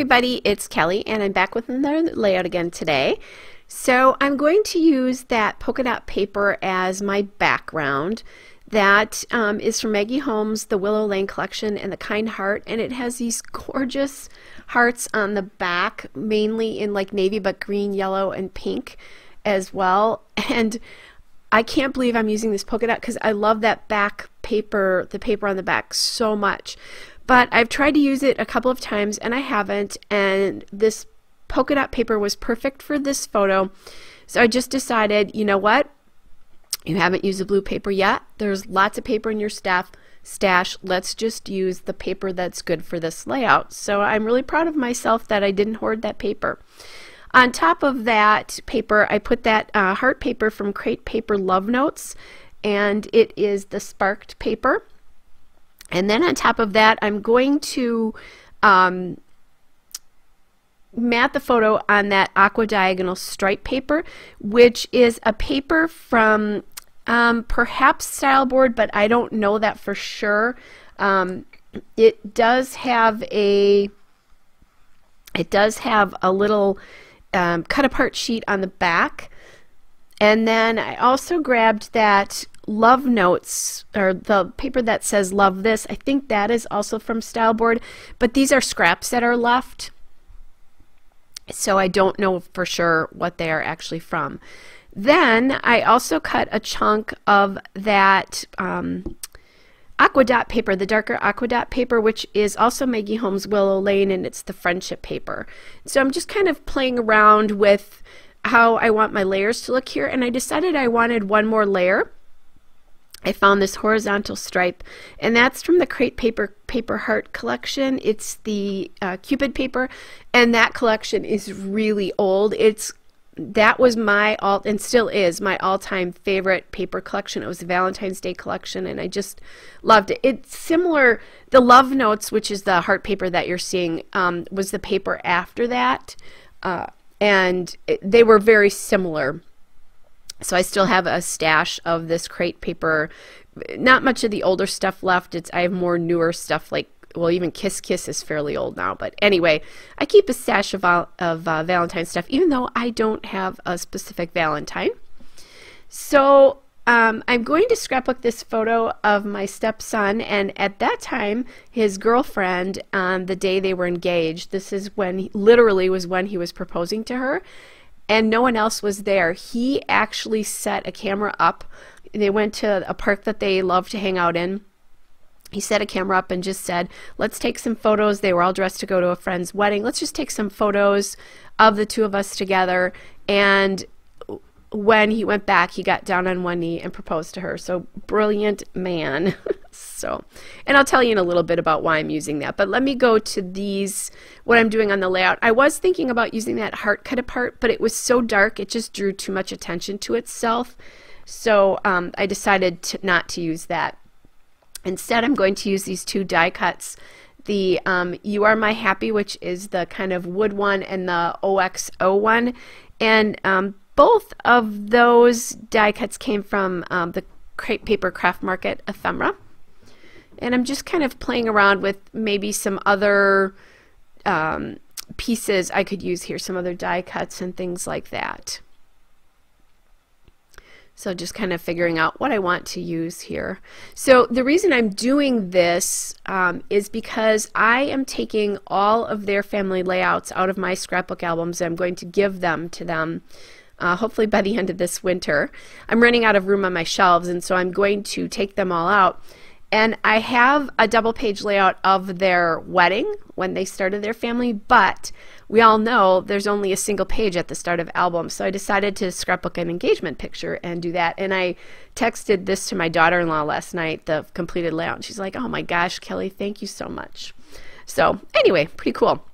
everybody, it's Kelly and I'm back with another layout again today. So I'm going to use that polka dot paper as my background. That is from Maggie Holmes, the Willow Lane collection and the Kind Heart, and it has these gorgeous hearts on the back, mainly in like navy but green, yellow, and pink as well. And I can't believe I'm using this polka dot because I love that back paper, the paper on the back, so much. But I've tried to use it a couple of times and I haven't, and this polka dot paper was perfect for this photo. So I just decided, you know what? You haven't used the blue paper yet. There's lots of paper in your stash. Let's just use the paper that's good for this layout. So I'm really proud of myself that I didn't hoard that paper. On top of that paper, I put that heart paper from Crate Paper Love Notes, and it is the sparked paper. And then on top of that, I'm going to mat the photo on that aqua diagonal stripe paper, which is a paper from perhaps Style Board, but I don't know that for sure. It does have a little cut apart sheet on the back. And then I also grabbed that Love Notes, or the paper that says Love This. I think that is also from Style Board, but these are scraps that are left, so I don't know for sure what they are actually from. Then I also cut a chunk of that aqua dot paper, the darker aqua dot paper, which is also Maggie Holmes Willow Lane, and it's the friendship paper. So I'm just kind of playing around with how I want my layers to look here, and I decided I wanted one more layer. I found this horizontal stripe, and that's from the Crate Paper Heart collection. It's the Cupid paper, and that collection is really old. That was my and still is my all-time favorite paper collection. It was a Valentine's Day collection, and I just loved it. It's similar. The Love Notes, which is the heart paper that you're seeing, was the paper after that, and they were very similar. So I still have a stash of this Crate paper. Not much of the older stuff left. I have more newer stuff, like, well, even Kiss Kiss is fairly old now. But anyway, I keep a stash of Valentine stuff, even though I don't have a specific Valentine. So I'm going to scrapbook this photo of my stepson, and at that time, his girlfriend, on the day they were engaged, this is when, literally was when he was proposing to her, and no one else was there. He actually set a camera up. They went to a park that they love to hang out in. He set a camera up and just said, let's take some photos. They were all dressed to go to a friend's wedding. Let's just take some photos of the two of us together. And when he went back, he got down on one knee and proposed to her. So brilliant man. And I'll tell you in a little bit about why I'm using that. But let me go to these, what I'm doing on the layout. I was thinking about using that heart cut apart, but it was so dark, it just drew too much attention to itself. So I decided not to use that. Instead, I'm going to use these two die cuts. The You Are My Happy, which is the kind of wood one, and the OXO one. And both of those die cuts came from the Crate Paper Craft Market ephemera. And I'm just kind of playing around with maybe some other pieces I could use here, some other die cuts and things like that. So just kind of figuring out what I want to use here. So the reason I'm doing this is because I am taking all of their family layouts out of my scrapbook albums, and I'm going to give them to them hopefully by the end of this winter. I'm running out of room on my shelves, and so I'm going to take them all out. And I have a double page layout of their wedding when they started their family, but we all know there's only a single page at the start of albums. So I decided to scrapbook an engagement picture and do that. And I texted this to my daughter-in-law last night, the completed layout. And she's like, oh my gosh, Kelly, thank you so much. So anyway, pretty cool.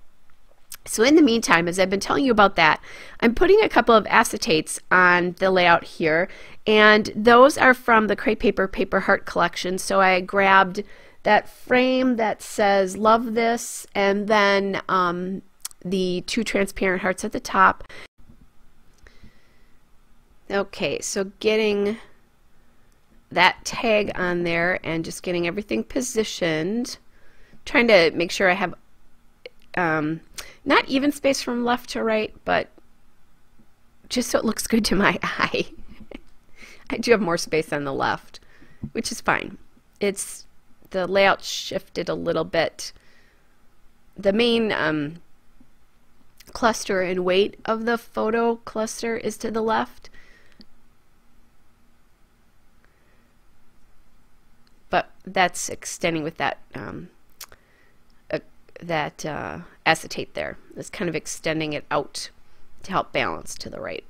So in the meantime, as I've been telling you about that, I'm putting a couple of acetates on the layout here, and those are from the Crate Paper Heart collection. So I grabbed that frame that says Love This, and then the two transparent hearts at the top. Okay, so getting that tag on there and just getting everything positioned, trying to make sure I have not even space from left to right, but just so it looks good to my eye. I do have more space on the left, which is fine. It's the layout shifted a little bit. The main cluster and weight of the photo cluster is to the left. But that's extending with that acetate there. It's kind of extending it out to help balance to the right.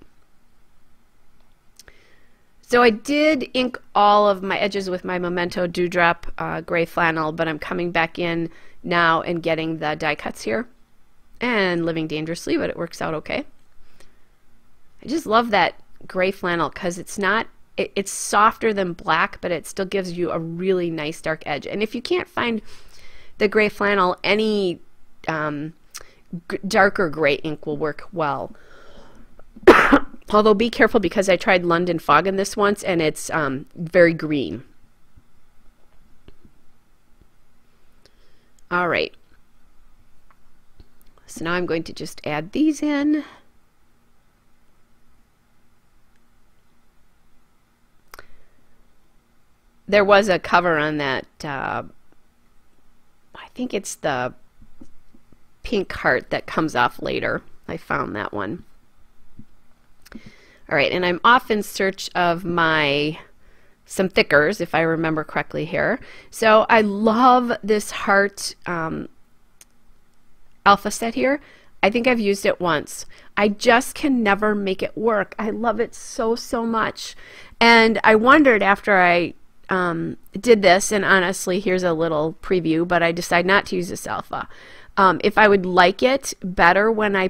So I did ink all of my edges with my Memento Dewdrop gray flannel, but I'm coming back in now and getting the die cuts here and living dangerously, but it works out okay. I just love that gray flannel because it's not, it's softer than black, but it still gives you a really nice dark edge. And if you can't find the gray flannel, any darker gray ink will work well. Although be careful because I tried London Fog in this once and it's very green. All right. So now I'm going to just add these in. There was a cover on that, I think it's the pink heart that comes off later. I found that one. All right, and I'm off in search of some thickers, if I remember correctly here. So I love this heart alpha set here. I think I've used it once. I just can never make it work. I love it so, so much. And I wondered after I did this, and honestly, here's a little preview, but I decided not to use this alpha. If I would like it better when I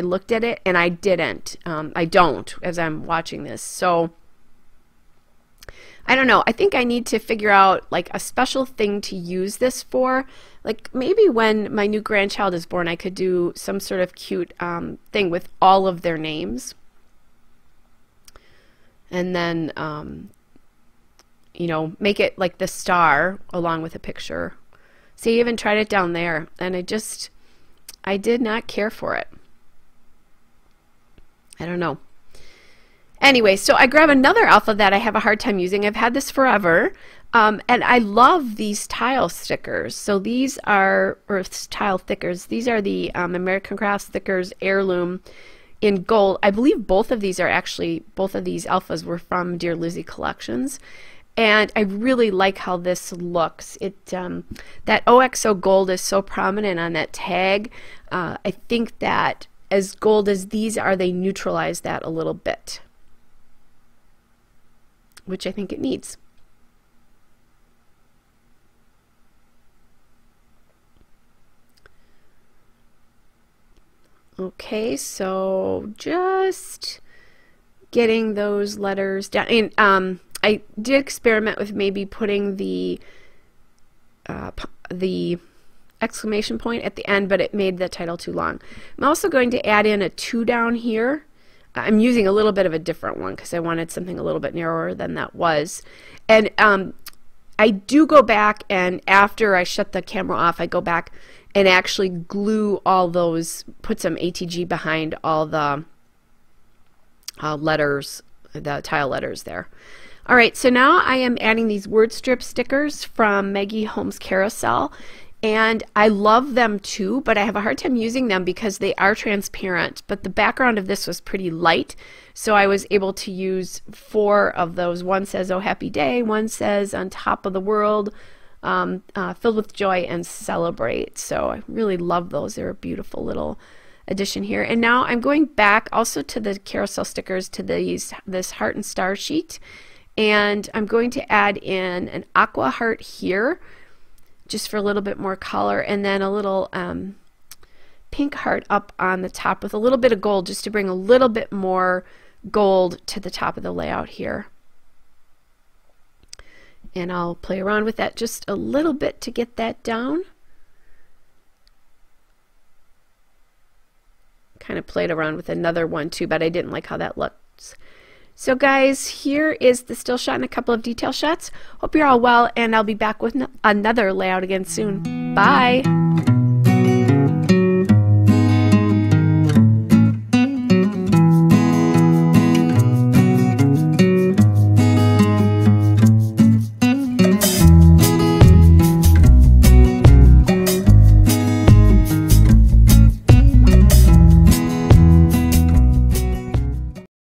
looked at it, and I didn't. I don't as I'm watching this. So I don't know. I think I need to figure out like a special thing to use this for. Like maybe when my new grandchild is born, I could do some sort of cute thing with all of their names. And then, you know, make it like the star along with a picture. See, I even tried it down there, and I did not care for it. I don't know. Anyway, so I grab another alpha that I have a hard time using. I've had this forever, and I love these tile stickers. So these are, or tile thickers, these are the American Crafts Thickers Heirloom in gold. I believe both of these alphas were from Dear Lizzie Collections. And I really like how this looks. That OXO gold is so prominent on that tag. I think that as gold as these are, they neutralize that a little bit, which I think it needs. Okay, so just getting those letters down. And I did experiment with maybe putting the exclamation point at the end, but it made the title too long. I'm also going to add in a 2 down here. I'm using a little bit of a different one because I wanted something a little bit narrower than that was. And I do go back, and after I shut the camera off, I go back and actually glue all those, put some ATG behind all the letters, the tile letters there. All right, so now I am adding these word strip stickers from Maggie Holmes Carousel, and I love them too, but I have a hard time using them because they are transparent. But the background of this was pretty light, so I was able to use 4 of those. One says, "Oh, happy day." One says, "On top of the world, filled with joy and celebrate." So I really love those. They're a beautiful little addition here. And now I'm going back also to the carousel stickers, to this heart and star sheet. And I'm going to add in an aqua heart here, just for a little bit more color, and then a little pink heart up on the top with a little bit of gold, just to bring a little bit more gold to the top of the layout here. And I'll play around with that just a little bit to get that down. Kind of played around with another one too, but I didn't like how that looks. So guys, here is the still shot and a couple of detail shots. Hope you're all well, and I'll be back with another layout again soon. Bye!